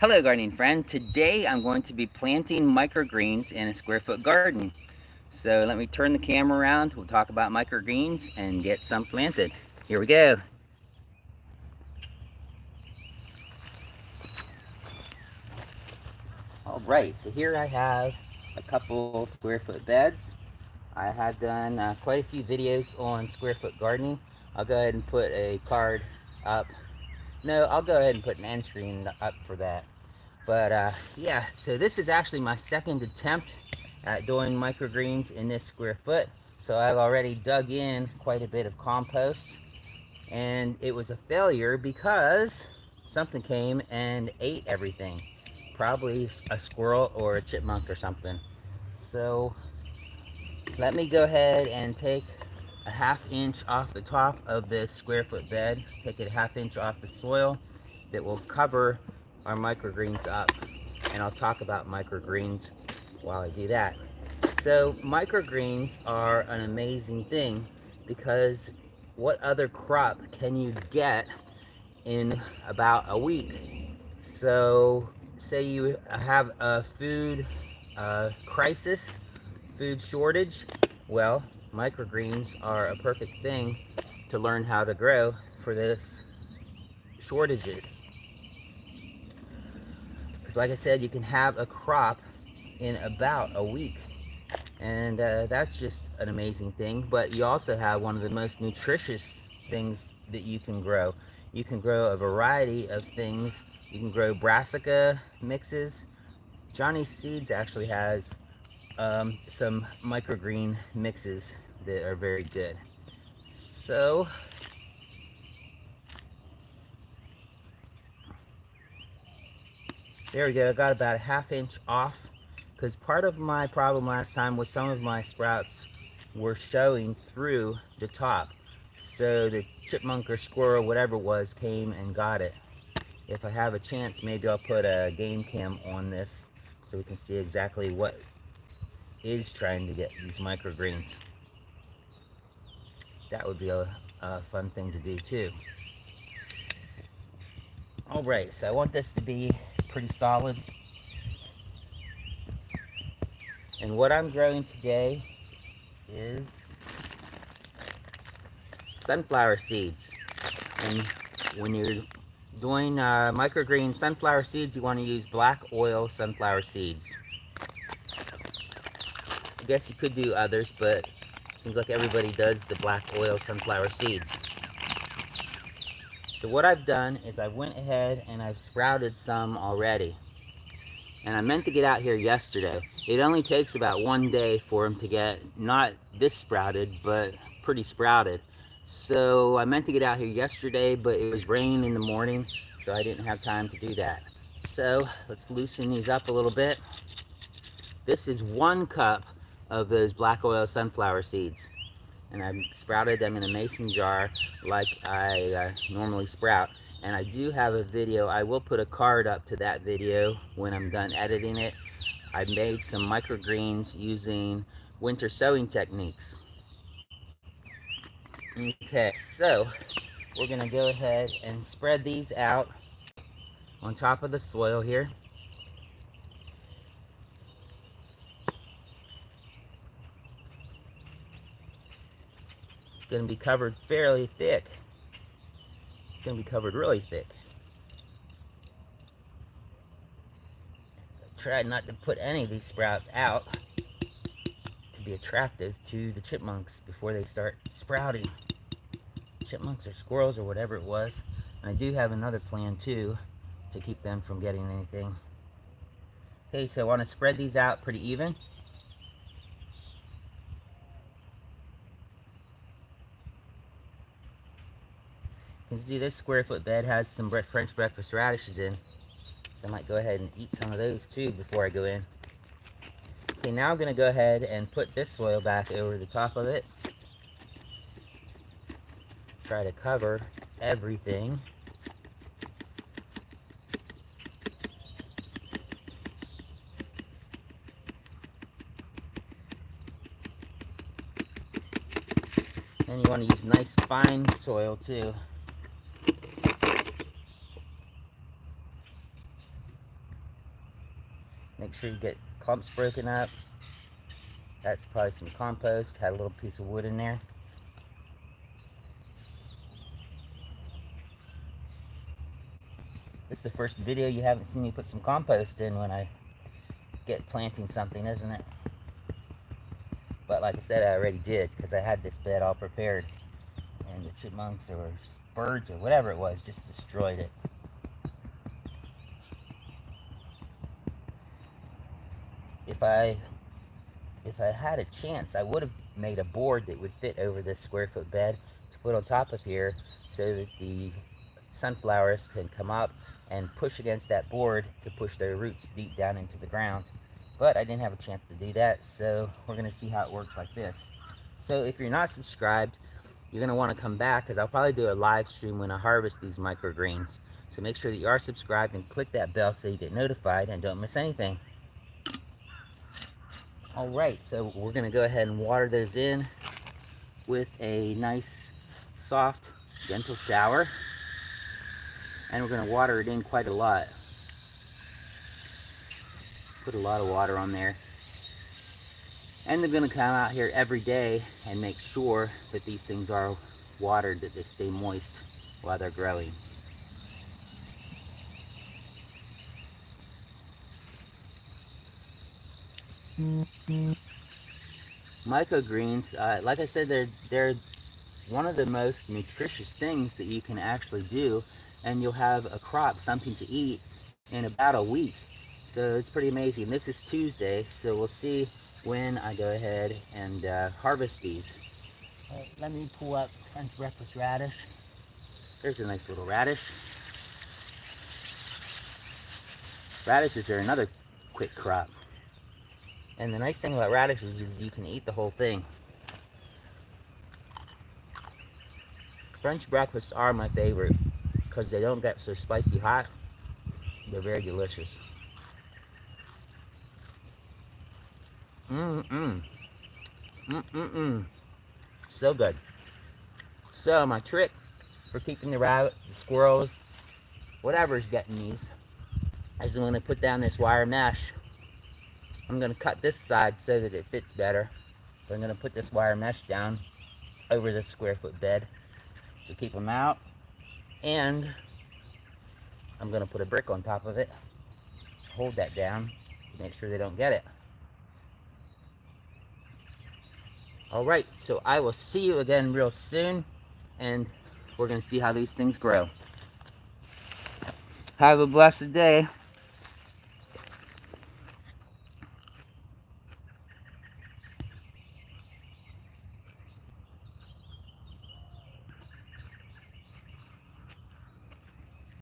Hello gardening friend, today I'm going to be planting microgreens in a square foot garden. So let me turn the camera around, we'll talk about microgreens and get some planted. Here we go. Alright, so here I have a couple square foot beds. I have done quite a few videos on square foot gardening. I'll go ahead and put a card up. No, I'll go ahead and put an end screen up for that. But yeah, so this is actually my second attempt at doing microgreens in this square foot. So I've already dug in quite a bit of compost, and it was a failure because something came and ate everything. Probably a squirrel or a chipmunk or something. So let me go ahead and take a ½ inch off the top of this square foot bed, take it a ½ inch off the soil that will cover our microgreens up, and I'll talk about microgreens while I do that. So microgreens are an amazing thing because what other crop can you get in about a week? So say you have a food crisis, food shortage, well, microgreens are a perfect thing to learn how to grow for this shortages. Because like I said, you can have a crop in about a week, and that's just an amazing thing. But you also have one of the most nutritious things that you can grow. You can grow a variety of things. You can grow brassica mixes. Johnny Seeds actually has some microgreen mixes that are very good. So there we go. I got about a ½ inch off, because part of my problem last time was some of my sprouts were showing through the top. So the chipmunk or squirrel, whatever it was, came and got it. If I have a chance, maybe I'll put a game cam on this so we can see exactly what is trying to get these microgreens. That would be a fun thing to do too. Alright, so I want this to be pretty solid. And what I'm growing today is sunflower seeds. And when you're doing microgreen sunflower seeds, you want to use black oil sunflower seeds. I guess you could do others, but it seems like everybody does the black oil sunflower seeds. So what I've done is I went ahead and I've sprouted some already. And I meant to get out here yesterday. It only takes about 1 day for them to get not this sprouted, but pretty sprouted. So I meant to get out here yesterday, but it was raining in the morning, so I didn't have time to do that. So let's loosen these up a little bit. This is 1 cup of those black oil sunflower seeds. And I've sprouted them in a mason jar like I normally sprout. And I do have a video. I will put a card up to that video when I'm done editing it. I made some microgreens using winter sowing techniques. Okay, so we're gonna go ahead and spread these out on top of the soil here. It's gonna be covered fairly thick. It's gonna be covered really thick. Try not to put any of these sprouts out to be attractive to the chipmunks before they start sprouting. Chipmunks or squirrels or whatever it was. And I do have another plan too to keep them from getting anything. Okay, so I want to spread these out pretty even. You can see this square foot bed has some French breakfast radishes in. So I might go ahead and eat some of those too before I go in. Okay, now I'm going to go ahead and put this soil back over the top of it. Try to cover everything. And you want to use nice fine soil too. Make sure you get clumps broken up. That's probably some compost. Had a little piece of wood in there. This is the first video you haven't seen me put some compost in when I get planting something, isn't it? But like I said, I already did, because I had this bed all prepared. And the chipmunks or birds or whatever it was just destroyed it. If I had a chance, I would have made a board that would fit over this square foot bed to put on top of here so that the sunflowers can come up and push against that board to push their roots deep down into the ground. But I didn't have a chance to do that, so we're going to see how it works like this. So if you're not subscribed, you're going to want to come back, because I'll probably do a live stream when I harvest these microgreens. So make sure that you are subscribed and click that bell so you get notified and don't miss anything. Alright, so we're going to go ahead and water those in with a nice, soft, gentle shower. And we're going to water it in quite a lot. Put a lot of water on there. And they're going to come out here every day and make sure that these things are watered, that they stay moist while they're growing. Microgreens, like I said, they're one of the most nutritious things that you can actually do, and you'll have a crop, something to eat, in about a week. So it's pretty amazing. This is Tuesday, so we'll see when I go ahead and harvest these. Let me pull up French breakfast radish. There's a nice little radish. Radishes are another quick crop. And the nice thing about radishes is you can eat the whole thing. French breakfasts are my favorite because they don't get so spicy hot. They're very delicious. So good. So my trick for keeping the rabbit, the squirrels, whatever's getting these, is I'm going to put down this wire mesh. I'm going to cut this side so that it fits better. So I'm going to put this wire mesh down over this square foot bed to keep them out. And I'm going to put a brick on top of it to hold that down to make sure they don't get it. Alright, so I will see you again real soon, and we're going to see how these things grow. Have a blessed day.